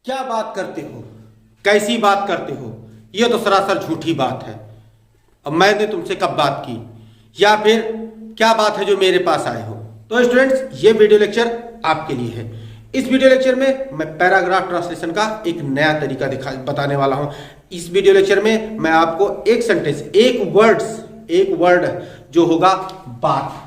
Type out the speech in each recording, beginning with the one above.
क्या बात करते हो, कैसी बात करते हो, यह तो सरासर झूठी बात है। अब मैंने तुमसे कब बात की, या फिर क्या बात है जो मेरे पास आए हो। तो स्टूडेंट्स, ये वीडियो लेक्चर आपके लिए है। इस वीडियो लेक्चर में मैं पैराग्राफ ट्रांसलेशन का एक नया तरीका बताने वाला हूं। इस वीडियो लेक्चर में मैं आपको एक सेंटेंस, एक वर्ड जो होगा बात,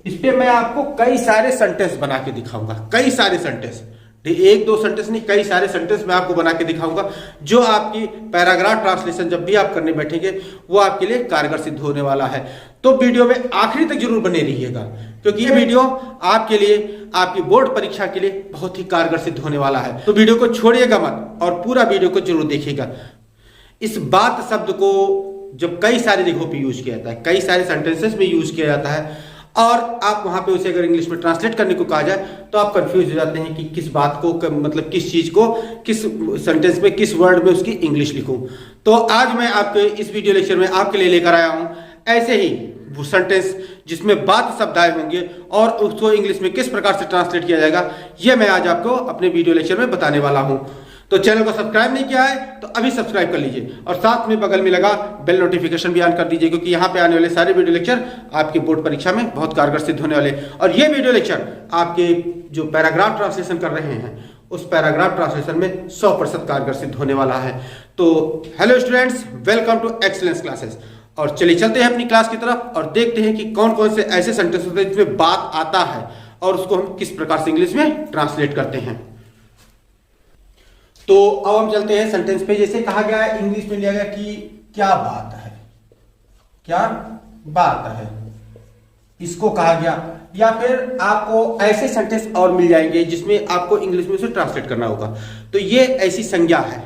इस पे मैं आपको कई सारे सेंटेंस बना के दिखाऊंगा। कई सारे सेंटेंस, एक दो सेंटेंस नहीं, कई सारे सेंटेंस मैं आपको बना के दिखाऊंगा जो आपकी पैराग्राफ ट्रांसलेशन जब भी आप करने बैठेंगे वो आपके लिए कारगर सिद्ध होने वाला है। तो वीडियो में आखिरी तक जरूर बने रहिएगा, क्योंकि ये वीडियो आपके लिए, आपकी बोर्ड परीक्षा के लिए बहुत ही कारगर सिद्ध होने वाला है। तो वीडियो को छोड़िएगा मत और पूरा वीडियो को जरूर देखिएगा। इस बात शब्द को जब कई सारी जगहों पर यूज किया जाता है, कई सारे सेंटेंसेस में यूज किया जाता है, और आप वहां पे उसे अगर इंग्लिश में ट्रांसलेट करने को कहा जाए तो आप कंफ्यूज हो जाते हैं कि किस बात को, मतलब किस चीज को किस सेंटेंस में, किस वर्ड में उसकी इंग्लिश लिखूं। तो आज मैं आपके इस वीडियो लेक्चर में आपके लिए लेकर आया हूं ऐसे ही वो सेंटेंस जिसमें बात शब्द आए होंगे और उसको इंग्लिश में किस प्रकार से ट्रांसलेट किया जाएगा, यह मैं आज आपको अपने वीडियो लेक्चर में बताने वाला हूं। तो चैनल को सब्सक्राइब नहीं किया है तो अभी सब्सक्राइब कर लीजिए और साथ में बगल में लगा बेल नोटिफिकेशन भी ऑन कर दीजिए, क्योंकि यहाँ पे आने वाले सारे वीडियो लेक्चर आपकी बोर्ड परीक्षा में बहुत कारगर सिद्ध होने वाले। और ये वीडियो लेक्चर आपके जो पैराग्राफ ट्रांसलेशन कर रहे हैं उस पैराग्राफ ट्रांसलेशन में 100% कारगर सिद्ध होने वाला है। तो hello students, welcome to excellence classes. और चलिए चलते हैं अपनी क्लास की तरफ और देखते हैं कि कौन कौन से ऐसे सेंटेंस होते हैं जिसमें बात आता है और उसको हम किस प्रकार से इंग्लिश में ट्रांसलेट करते हैं। तो अब हम चलते हैं सेंटेंस पे। जैसे कहा गया है, इंग्लिश में लिया गया कि क्या बात है, क्या बात है, इसको कहा गया। या फिर आपको ऐसे सेंटेंस और मिल जाएंगे जिसमें आपको इंग्लिश में से ट्रांसलेट करना होगा। तो ये ऐसी संज्ञा है,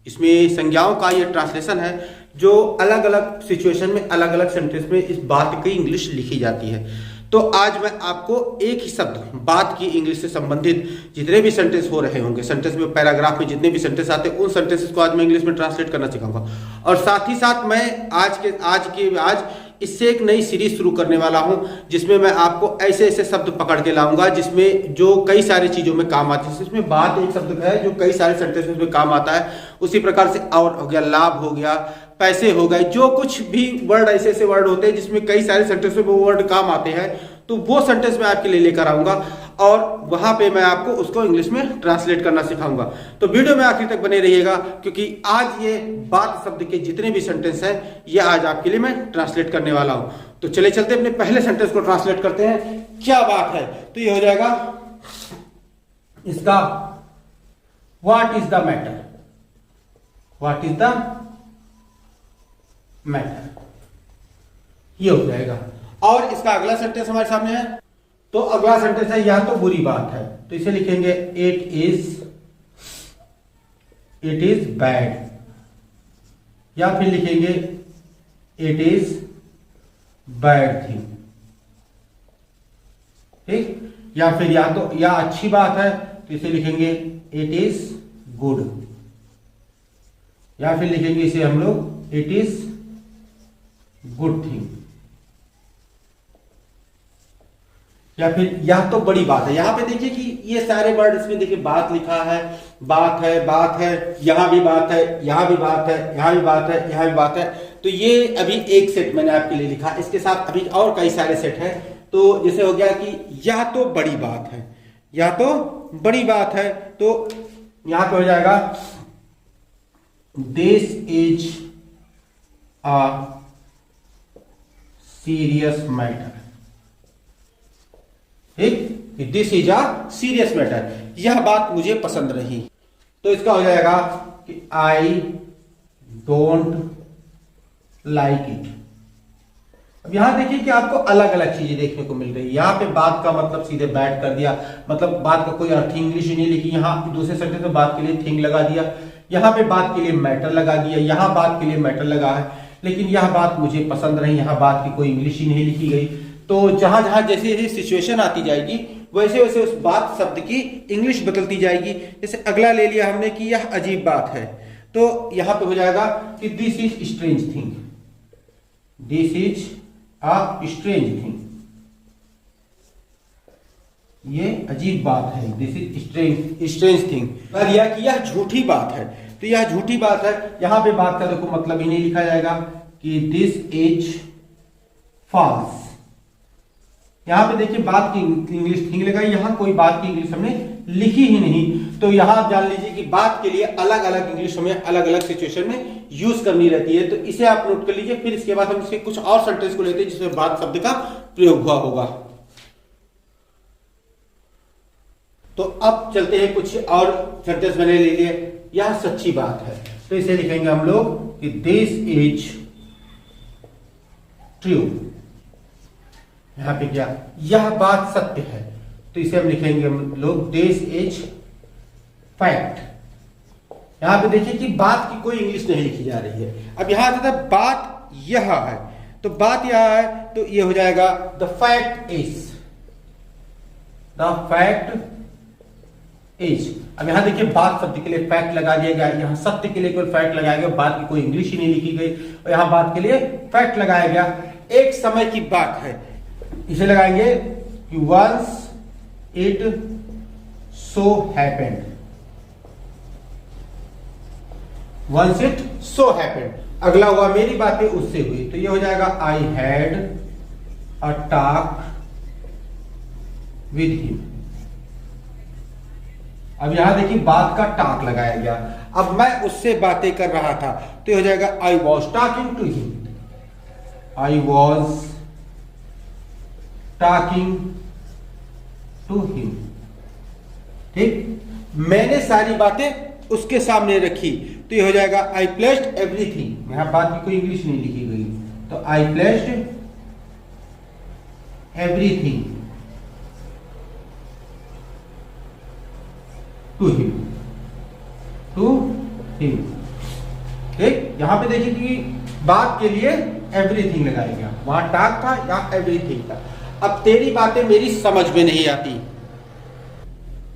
इसमें संज्ञाओं का ये ट्रांसलेशन है जो अलग अलग सिचुएशन में, अलग अलग सेंटेंस में इस बात की इंग्लिश लिखी जाती है। तो आज मैं आपको एक ही शब्द बात की इंग्लिश से संबंधित जितने भी सेंटेंस हो रहे होंगे, सेंटेंस में, पैराग्राफ में जितने भी सेंटेंस आते हैं उन सेंटेंसेस को आज मैं इंग्लिश में ट्रांसलेट करना सिखाऊंगा। और साथ ही साथ मैं आज इससे एक नई सीरीज शुरू करने वाला हूं जिसमें मैं आपको ऐसे ऐसे शब्द पकड़ के लाऊंगा जिसमें जो कई सारी चीजों में काम आती है। इसमें बात एक शब्द है जो कई सारे सेंटेंसेस में काम आता है। उसी प्रकार से और हो गया, लाभ हो गया, पैसे हो गए, जो कुछ भी वर्ड, ऐसे ऐसे वर्ड होते हैं जिसमें कई सारे सेंटेंस में वो वर्ड काम आते हैं। तो वो सेंटेंस मैं आपके लिए लेकर आऊंगा और वहां पे मैं आपको उसको इंग्लिश में ट्रांसलेट करना सिखाऊंगा। तो वीडियो में आखिर तक बने रहिएगा, क्योंकि आज ये बात शब्द के जितने भी सेंटेंस हैं ये आज आपके लिए मैं ट्रांसलेट करने वाला हूं। तो चले चलते अपने पहले सेंटेंस को ट्रांसलेट करते हैं। क्या बात है, तो ये हो जाएगा इसका what is the matter, what is the matter, ये हो जाएगा। और इसका अगला सेंटेंस हमारे सामने है। तो अगला सेंटेंस है, यह तो बुरी बात है, तो इसे लिखेंगे इट इज बैड, या फिर लिखेंगे इट इज बैड थिंग, ठीक। या फिर या अच्छी बात है तो इसे लिखेंगे इट इज गुड, या फिर लिखेंगे इसे हम लोग इट इज गुड थिंग। या फिर यह तो बड़ी बात है। यहां पे देखिए कि ये सारे वर्ड, इसमें देखिए बात लिखा है, बात है, यहां भी बात है, यहां भी बात है, यहां भी बात है, यहां भी बात है। तो ये अभी एक सेट मैंने आपके लिए लिखा, इसके साथ अभी और कई सारे सेट हैं। तो जैसे हो गया कि यह तो बड़ी बात है, यह तो बड़ी बात है, तो यहां पे हो जाएगा this is a serious matter, ठीक। This is a serious matter, यह बात मुझे पसंद रही। तो इसका हो जाएगा कि आई डोंट लाइक इट। अब यहां देखिए कि आपको अलग अलग चीजें देखने को मिल रही है। यहां पे बात का मतलब सीधे बैड कर दिया, मतलब बात का कोई अर्थ इंग्लिश ही नहीं लिखी। यहां दूसरे सेंटेंस में बात के लिए थिंग लगा दिया, यहां पे बात के लिए मैटर लगा दिया, यहां बात के लिए मैटर लगा है, लेकिन यह बात मुझे पसंद नहीं, यहां बात की कोई इंग्लिश ही नहीं लिखी गई। तो जहां जहां जैसे जैसे सिचुएशन आती जाएगी वैसे वैसे उस बात शब्द की इंग्लिश बदलती जाएगी। जैसे अगला ले लिया हमने कि यह अजीब बात है, तो यहां पे हो जाएगा कि this is strange thing, this is a strange thing. ये अजीब बात है, दिस इज स्ट्रेंज थिंग, या कि यह झूठी बात है। तो यह झूठी बात है, यहां पे बात का देखो मतलब ही नहीं लिखा जाएगा कि दिस इज फॉल्स। यहां पे देखिए बात की इंग्लिश थिंग लगाई, यहां कोई बात की इंग्लिश हमने लिखी ही नहीं। तो यहां आप जान लीजिए कि बात के लिए अलग अलग इंग्लिश हमें अलग अलग सिचुएशन में यूज करनी रहती है। तो इसे आप नोट कर लीजिए। फिर इसके बाद हम इसके कुछ और सेंटेंस को लेते हैं जिसमें बात शब्द का प्रयोग हुआ होगा। तो अब चलते हैं, कुछ और सेंटेंस मैंने ले लिए। यह सच्ची बात है, तो इसे लिखेंगे हम लोग कि दिस इज ट्रू। यहां पे क्या, यह बात सत्य है, तो इसे हम लिखेंगे हम लोग दिस इज फैक्ट। यहां पे देखिए कि बात की कोई इंग्लिश नहीं लिखी जा रही है। अब यहां से बात यह है, तो बात यह है, तो ये हो जाएगा the fact is, the fact is. अब यहां देखिए बात शब्द के लिए फैक्ट लगा दिया गया, यहां सत्य के लिए कोई फैक्ट लगाया गया, बात की कोई इंग्लिश ही नहीं लिखी गई, और यहां बात के लिए फैक्ट लगाया गया। एक समय की बात है, इसे लगाएंगे कि once it so happened, once it so happened. अगला हुआ मेरी बातें उससे हुई, तो ये हो जाएगा I had a talk with him. अब यहां देखिए बात का टॉक लगाया गया, अब मैं उससे बातें कर रहा था, तो ये हो जाएगा I was talking to him, I was talking to him. ठीक, मैंने सारी बातें उसके सामने रखी, तो ये हो जाएगा आई प्लेस्ड एवरीथिंग। यहां बात की कोई इंग्लिश नहीं लिखी गई, तो I placed everything to him, to him. ठीक, यहां पे देखिए कि बात के लिए एवरीथिंग लगाया गया, वहां टॉक था या एवरीथिंग था। अब तेरी बातें मेरी समझ में नहीं आती,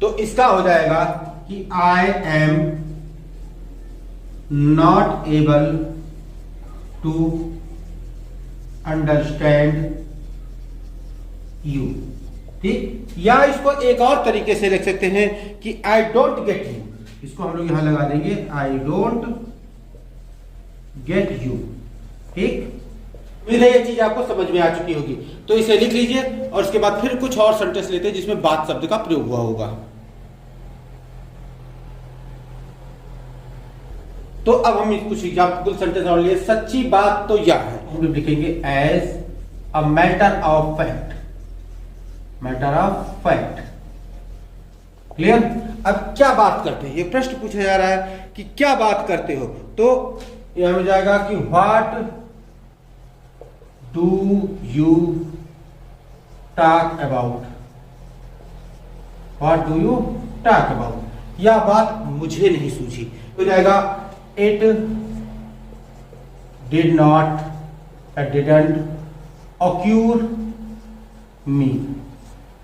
तो इसका हो जाएगा कि I am not able to understand you. ठीक, या इसको एक और तरीके से लिख सकते हैं कि आई डोंट गेट यू, इसको हम लोग यहां लगा देंगे आई डोंट गेट यू। ठीक, उम्मीद है ये चीज आपको समझ में आ चुकी होगी, तो इसे लिख लीजिए और उसके बाद फिर कुछ और सेंटेंस लेते हैं जिसमें बात शब्द का प्रयोग हुआ होगा। तो अब हम कुछ एग्जाम्पल सेंटेंस और लिए। सच्ची बात तो यह है, हम लोग लिखेंगे as a matter of fact, matter of fact. Clear. अब क्या बात करते हैं, ये प्रश्न पूछा जा रहा है कि क्या बात करते हो, तो यह हो जाएगा कि what do you talk about, what do you talk about. यह बात मुझे नहीं सूझी, हो जाएगा it did not, it didn't occur me.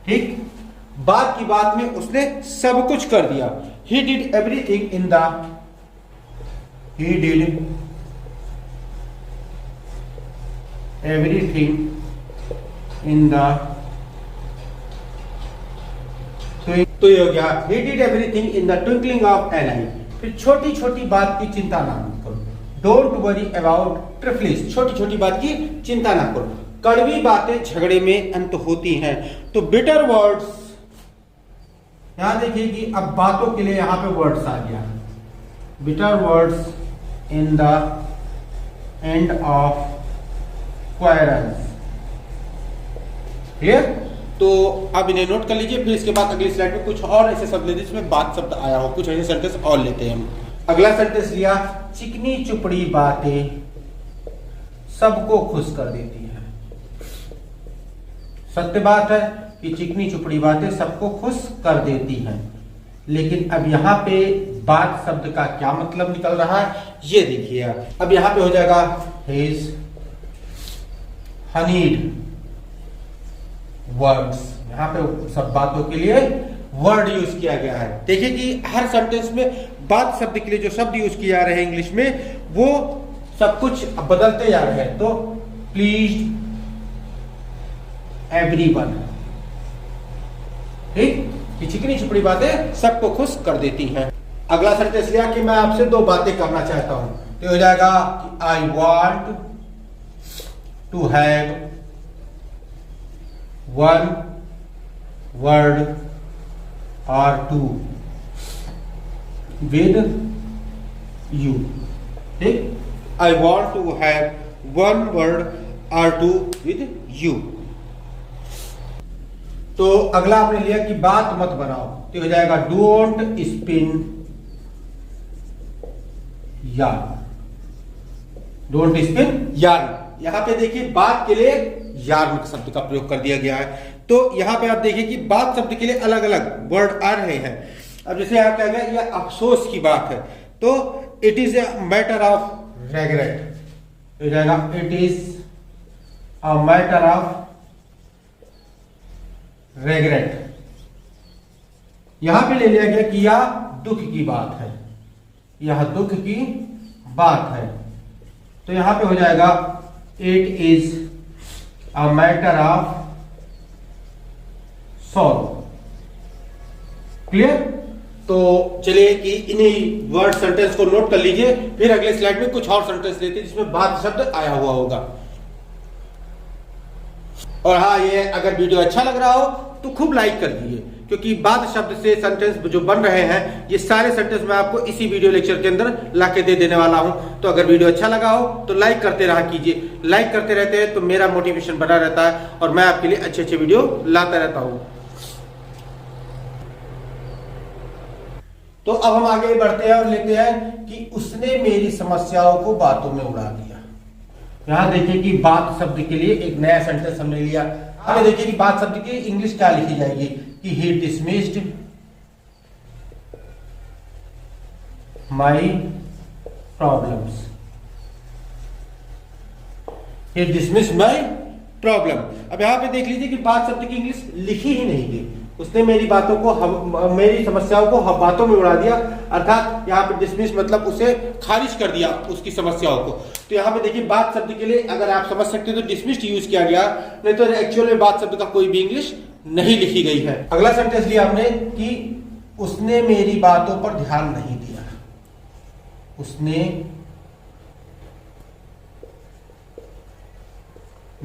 ठीक, बात की बात में उसने सब कुछ कर दिया। He did everything in the, he did everything in the, तो ये हो गया he did everything in the twinkling of an eye. फिर छोटी छोटी बात की चिंता ना करो, डोंट वरी अबाउट ट्रिफलिस, छोटी छोटी बात की चिंता ना करो। कड़वी बातें झगड़े में अंत होती हैं, तो बिटर वर्ड्स, यहां देखिए कि अब बातों के लिए यहां पे वर्ड्स आ गया, bitter words in the end of quarrels. Clear. तो अब इन्हें नोट कर लीजिए। फिर इसके बाद अगली स्लाइड में कुछ और ऐसे शब्द लेते जिसमें बात शब्द आया हो, कुछ ऐसे सेंटेंस और लेते हैं हम। अगला सेंटेंस लिया, चिकनी चुपड़ी बातें सबको खुश कर देती है। सत्य बात है कि चिकनी चुपड़ी बातें सबको खुश कर देती हैं, लेकिन अब यहां पे बात शब्द का क्या मतलब निकल रहा है ये देखिए। अब यहां पे हो जाएगा हिज हनीड वर्ड्स, यहां पे सब बातों के लिए वर्ड यूज किया गया है। देखिए कि हर सेंटेंस में बात शब्द के लिए जो शब्द यूज किए जा रहे हैं इंग्लिश में, वो सब कुछ बदलते जा रहे हैं। तो प्लीज एवरीवन, ठीक, कि चिकनी चुपड़ी बातें सबको खुश कर देती हैं। अगला सेंटेंस लिया कि मैं आपसे दो बातें करना चाहता हूं, तो हो जाएगा कि I want to have one word or two with you. ठीक, I want to have one word or two with you. तो अगला आपने लिया कि बात मत बनाओ, तो हो जाएगा don't spin yarn. Don't spin yarn, यहां पे देखिए बात के लिए यार्न शब्द का प्रयोग कर दिया गया है। तो यहां पे आप देखिए कि बात शब्द के लिए अलग अलग वर्ड आ रहे हैं। अब जैसे यहां क्या गया, यह अफसोस की बात है, तो it is a matter of regret, हो जाएगा it is a matter of regret. यहां पे ले लिया गया कि यह दुख की बात है, यह दुख की बात है, तो यहां पे हो जाएगा it is a matter of sorrow. Clear? तो चलिए कि इन्हीं वर्ड सेंटेंस को नोट कर लीजिए, फिर अगले स्लाइड में कुछ और सेंटेंस लेते हैं जिसमें बात शब्द आया हुआ होगा। और हाँ, ये अगर वीडियो अच्छा लग रहा हो तो खूब लाइक कर दीजिए, क्योंकि बात शब्द से सेंटेंस जो बन रहे हैं ये सारे सेंटेंस मैं आपको इसी वीडियो लेक्चर के अंदर लाके दे देने वाला हूं। तो अगर वीडियो अच्छा लगा हो तो लाइक करते रहा कीजिए, लाइक करते रहते हैं तो मेरा मोटिवेशन बना रहता है और मैं आपके लिए अच्छे अच्छे वीडियो लाता रहता हूं। तो अब हम आगे बढ़ते हैं और लेते हैं कि उसने मेरी समस्याओं को बातों में उड़ा दिया। यहां देखिए कि बात शब्द के लिए एक नया सेंटेंस हमने लिया। आगे देखिए कि बात शब्द की इंग्लिश क्या लिखी जाएगी कि he dismissed my problems. He dismissed my problem. अब यहां पे देख लीजिए कि बात शब्द की इंग्लिश लिखी ही नहीं थी। उसने मेरी बातों को, मेरी समस्याओं को बातों में उड़ा दिया, अर्थात यहाँ पे डिसमिस मतलब उसे खारिज कर दिया उसकी समस्याओं को। तो यहाँ पे देखिए बात शब्द के लिए अगर आप समझ सकते हैं तो डिसमिस्ड यूज किया गया, नहीं तो एक्चुअल में बात शब्द का कोई भी इंग्लिश नहीं लिखी गई है। अगला सेंटेंस लिया आपने कि उसने मेरी बातों पर ध्यान नहीं दिया। उसने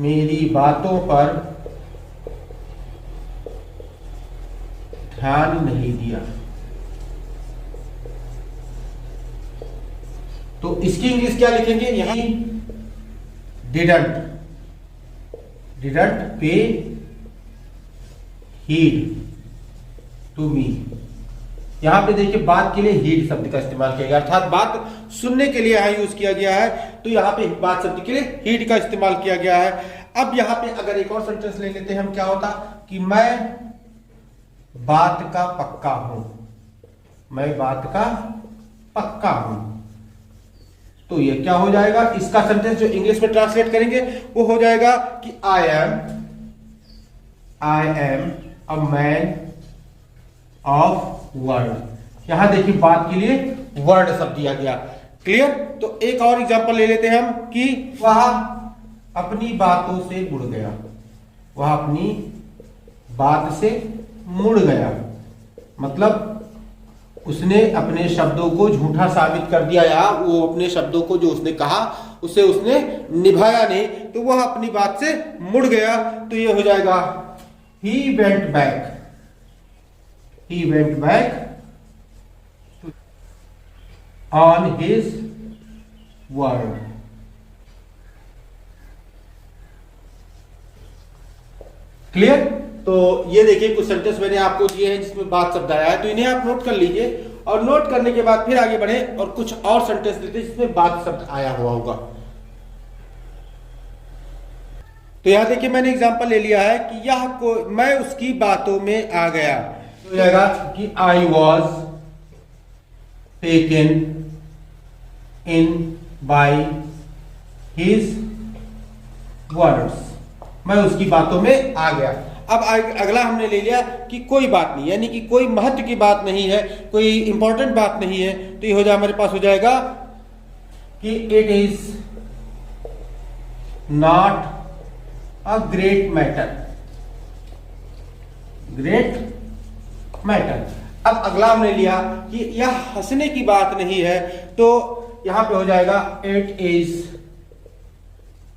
मेरी बातों पर ध्यान नहीं दिया। तो इसकी इंग्लिश क्या लिखेंगे, यही डिडंट पे हीड टू मी। यहां पे देखिए बात के लिए हीड शब्द का इस्तेमाल किया गया, अर्थात बात सुनने के लिए यहां यूज किया गया है। तो यहां पे बात शब्द के लिए हीड का इस्तेमाल किया गया है। अब यहां पे अगर एक और सेंटेंस ले लेते हैं हम, क्या होता कि मैं बात का पक्का हूं। मैं बात का पक्का हूं, तो ये क्या हो जाएगा, इसका सेंटेंस जो इंग्लिश में ट्रांसलेट करेंगे वो हो जाएगा कि I am a man of word. यहां देखिए बात के लिए वर्ड शब्द दिया गया। क्लियर? तो एक और एग्जांपल ले लेते हैं हम कि वह अपनी बातों से मुड़ गया। वह अपनी बात से मुड़ गया, मतलब उसने अपने शब्दों को झूठा साबित कर दिया, या वो अपने शब्दों को जो उसने कहा उसे उसने निभाया नहीं, तो वह अपनी बात से मुड़ गया। तो ये हो जाएगा he went back on his word. Clear? तो ये देखिए कुछ सेंटेंस मैंने आपको दिए हैं जिसमें बात शब्द आया है, तो इन्हें आप नोट कर लीजिए और नोट करने के बाद फिर आगे बढ़े और कुछ और सेंटेंस देते हैं जिसमें बात शब्द आया हुआ होगा। तो यहां देखिए मैंने एग्जांपल ले लिया है कि यह को मैं उसकी बातों में आ गया, तो जाएगा कि I was taken in by his words. मैं उसकी बातों में आ गया। अब अगला हमने ले लिया कि कोई बात नहीं, यानी कि कोई महत्व की बात नहीं है, कोई इंपॉर्टेंट बात नहीं है, तो ये हो जाए हमारे पास हो जाएगा कि it is not a great matter. Great matter. अब अगला हमने लिया कि यह हंसने की बात नहीं है, तो यहां पे हो जाएगा it is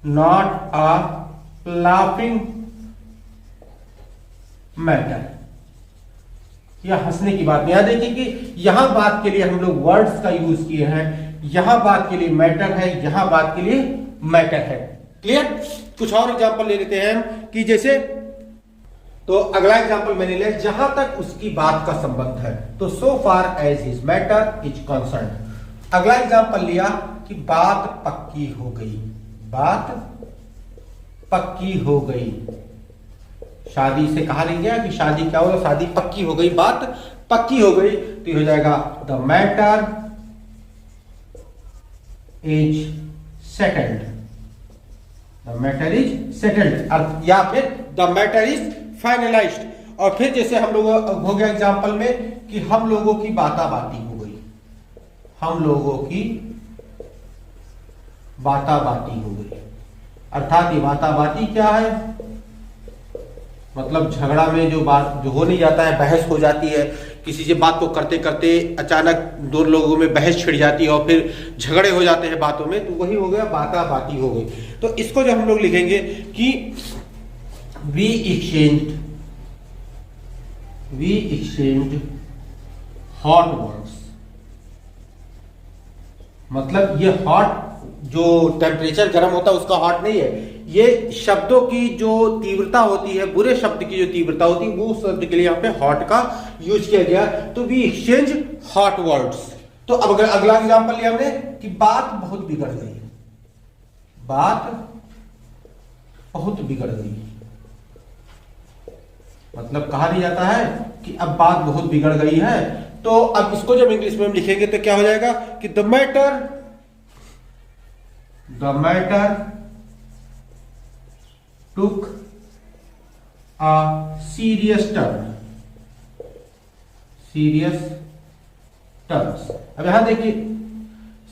not a laughing matter. यह हंसने की बात नहीं। यहां देखिए कि यहां बात के लिए हम लोग वर्ड्स का यूज किए हैं, यहां बात के लिए मैटर है, यहां बात के लिए मैटर है। क्लियर? कुछ और एग्जांपल ले लेते हैं हम कि जैसे, तो अगला एग्जांपल मैंने लिया जहां तक उसकी बात का संबंध है, तो so far as his matter is concern. अगला एग्जांपल लिया कि बात पक्की हो गई, बात पक्की हो गई। शादी से कहा नहीं गया कि शादी क्या हो, शादी पक्की हो गई, बात पक्की हो गई, तो हो जाएगा the matter is settled, the matter is settled, या फिर द मैटर इज फाइनलाइज्ड। और फिर जैसे हम लोग हो गया एग्जांपल में कि हम लोगों की बाताबाती हो गई, हम लोगों की बाताबाती हो गई। अर्थात ये बाताबाती क्या है, मतलब झगड़ा में जो बात जो हो नहीं जाता है, बहस हो जाती है, किसी से बात को करते करते अचानक दो लोगों में बहस छिड़ जाती है और फिर झगड़े हो जाते हैं बातों में, तो वही हो गया बाताबाती हो गई। तो इसको जब हम लोग लिखेंगे कि वी एक्सचेंज्ड हॉट वर्ड्स, मतलब ये हॉट जो टेम्परेचर गर्म होता है उसका हॉट नहीं है, ये शब्दों की जो तीव्रता होती है, बुरे शब्द की जो तीव्रता होती है, वो शब्द के लिए यहाँ पे हॉट का यूज किया गया। तो वी एक्सचेंज हॉट वर्ड्स। तो अब अगर अगला एग्जांपल लिया हमने कि बात बहुत बिगड़ गई, बात बहुत बिगड़ गई, मतलब कहा नहीं जाता है कि अब बात बहुत बिगड़ गई है। तो अब इसको जब इंग्लिश में हम लिखेंगे तो क्या हो जाएगा कि the matter took a serious turn, अब यहां देखिए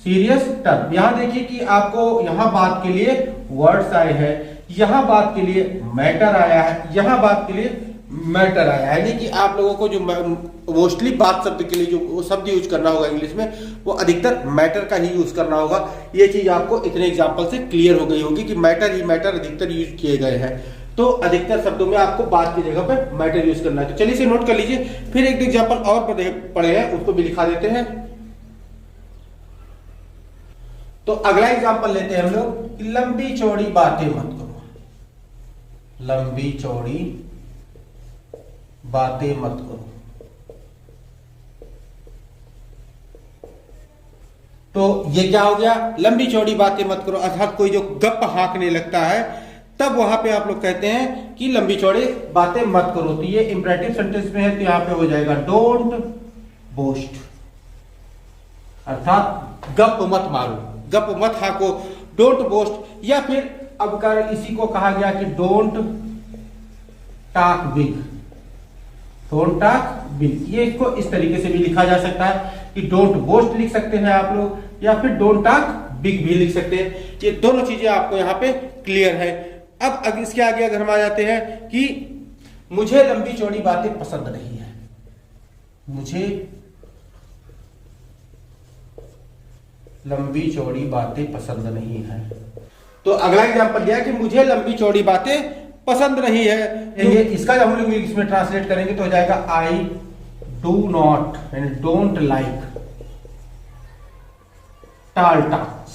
सीरियस टर्न, यहां देखिए कि आपको यहां बात के लिए वर्ड्स आए हैं, यहां बात के लिए मैटर आया है, यहां बात के लिए मैटर आया है। यानी कि आप लोगों को जो मोस्टली बात शब्द के लिए जो शब्द यूज करना होगा इंग्लिश में, वो अधिकतर मैटर का ही यूज करना होगा। ये चीज आपको इतने एग्जांपल से क्लियर हो गई होगी कि मैटर अधिकतर यूज किए गए हैं। तो अधिकतर शब्दों में आपको बात की जगह पे मैटर यूज करना है। तो चलिए इसे नोट कर लीजिए। फिर एक एग्जांपल और पढ़े हैं, उसको भी लिखा देते हैं। तो अगला एग्जांपल लेते हैं हम लोग, लंबी चौड़ी बातें मत करो, लंबी चौड़ी बातें मत करो। तो ये क्या हो गया, लंबी चौड़ी बातें मत करो, अर्थात कोई जो गप हाँकने लगता है तब वहां पे आप लोग कहते हैं कि लंबी चौड़ी बातें मत करो। तो ये इंपरेटिव सेंटेंस में है, तो यहां पे हो जाएगा डोंट बोस्ट, अर्थात गप मत मारो, गप मत हाँको, डोंट बोस्ट। या फिर अब कर इसी को कहा गया कि don't talk big, don't talk big. ये इसको इस तरीके से भी लिखा जा सकता है कि डोंट बोस्ट लिख सकते हैं आप लोग, या फिर डोंट टॉक बिग भी लिख सकते हैं। ये दोनों चीजें आपको यहाँ पे क्लियर है। अब इसके आगे अगर हम आ जाते हैं कि मुझे लंबी चौड़ी बातें पसंद नहीं है, मुझे लंबी चौड़ी बातें पसंद नहीं है। तो अगला एग्जांपल दिया कि मुझे लंबी चौड़ी बातें पसंद नहीं है। ये इसका जब हम लोग इंग्लिश में ट्रांसलेट करेंगे तो हो जाएगा I do not and don't like टाल टॉक्स,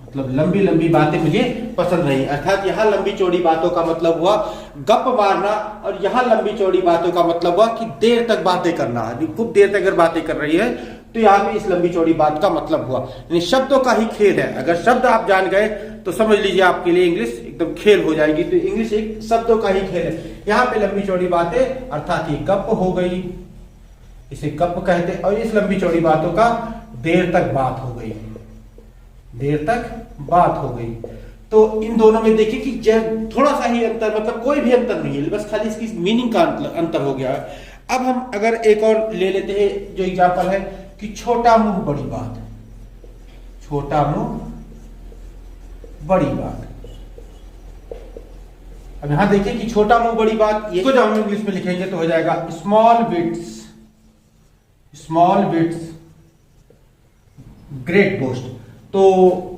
मतलब लंबी लंबी बातें मुझे पसंद नहीं। अर्थात यहां लंबी चौड़ी बातों का मतलब हुआ गप मारना, और यहां लंबी चौड़ी बातों का मतलब हुआ कि देर तक बातें करना, खूब देर तक अगर बातें कर रही है तो यहाँ पे इस लंबी चौड़ी बात का मतलब हुआ। यानी शब्दों का ही खेल है, अगर शब्द आप जान गए तो समझ लीजिए आपके लिए इंग्लिश एकदम खेल हो जाएगी। तो इंग्लिश एक शब्दों का ही खेल है। यहाँ पे लंबी चौड़ी बातें अर्थात ये गप हो गई, इसे गप कहते, और इस लंबी चौड़ी बातों का देर तक बात हो गई, देर तक बात हो गई। तो इन दोनों में देखिए कि थोड़ा सा ही अंतर, मतलब कोई भी अंतर नहीं है, बस खाली इसकी मीनिंग का अंतर हो गया है। अब हम अगर एक और ले लेते हैं जो एग्जाम्पल है कि छोटा मुंह बड़ी बात, छोटा मुंह बड़ी बात। अब यहाँ देखिए कि छोटा मुंह बड़ी बात, ये को जब हम इंग्लिश में लिखेंगे तो हो जाएगा स्मॉल बिट्स ग्रेट बोस्ट। तो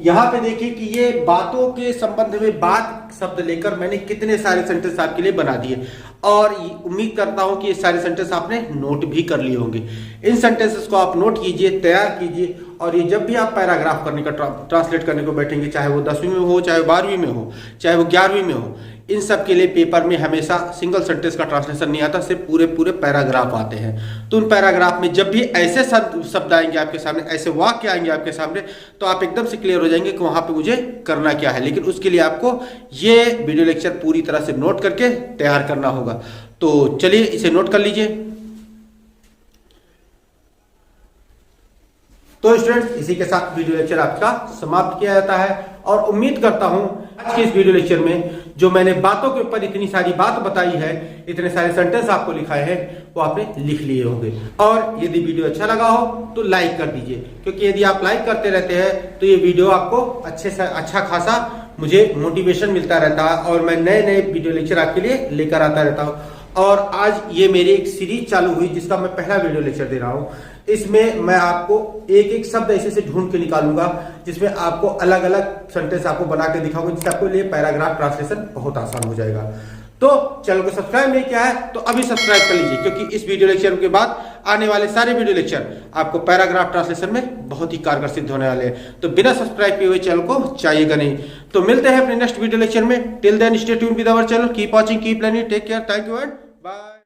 यहां पे देखिए कि ये बातों के संबंध में बात शब्द लेकर मैंने कितने सारे सेंटेंस आपके लिए बना दिए, और उम्मीद करता हूं कि ये सारे सेंटेंस आपने नोट भी कर लिए होंगे। इन सेंटेंसेस को आप नोट कीजिए, तैयार कीजिए, और ये जब भी आप पैराग्राफ करने का ट्रांसलेट करने को बैठेंगे, चाहे वो 10वीं में हो, चाहे 12वीं में हो, चाहे वो 11वीं में हो, इन सब के लिए पेपर में हमेशा सिंगल सेंटेंस का ट्रांसलेशन नहीं आता, सिर्फ पूरे पूरे पैराग्राफ आते हैं। तो उन पैराग्राफ में जब भी ऐसे शब्द आएंगे आपके सामने, ऐसे वाक्य आएंगे आपके सामने, तो आप एकदम से क्लियर हो जाएंगे कि वहां पे मुझे करना क्या है। लेकिन उसके लिए आपको ये वीडियो लेक्चर पूरी तरह से नोट करके तैयार करना होगा। तो चलिए इसे नोट कर लीजिए। तो स्टूडेंट्स, इसी के साथ वीडियो लेक्चर आपका समाप्त किया जाता है, और उम्मीद करता हूं आज के इस वीडियो लेक्चर में जो मैंने बातों के ऊपर इतनी सारी बात बताई है, इतने सारे सेंटेंस आपको लिखाए हैं, वो आपने लिख लिए होंगे। और यदि वीडियो अच्छा लगा हो तो लाइक कर दीजिए, क्योंकि यदि आप लाइक करते रहते हैं तो ये वीडियो आपको अच्छे से अच्छा खासा मुझे मोटिवेशन मिलता रहता है, और मैं नए नए वीडियो लेक्चर आपके लिए लेकर आता रहता हूँ। और आज ये मेरी एक सीरीज चालू हुई जिसका मैं पहला वीडियो लेक्चर दे रहा हूँ। इसमें मैं आपको एक एक शब्द ऐसे से ढूंढ के निकालूंगा, जिसमें आपको अलग अलग सेंटेंस आपको बना के दिखाऊंगा, जिससे आपको लिए पैराग्राफ ट्रांसलेशन बहुत आसान हो जाएगा। तो चैनल को सब्सक्राइब नहीं किया है तो अभी सब्सक्राइब कर लीजिए, क्योंकि इस वीडियो लेक्चर के बाद आने वाले सारे वीडियो लेक्चर आपको पैराग्राफ ट्रांसलेशन में बहुत ही कारगर सिद्ध होने वाले हैं। तो बिना सब्सक्राइब किए हुए चैनल को चाहिएगा नहीं। तो मिलते हैं अपने नेक्स्ट वीडियो लेक्चर में। Till then stay tuned with our channel, keep watching, keep learning, take care, thank you and bye.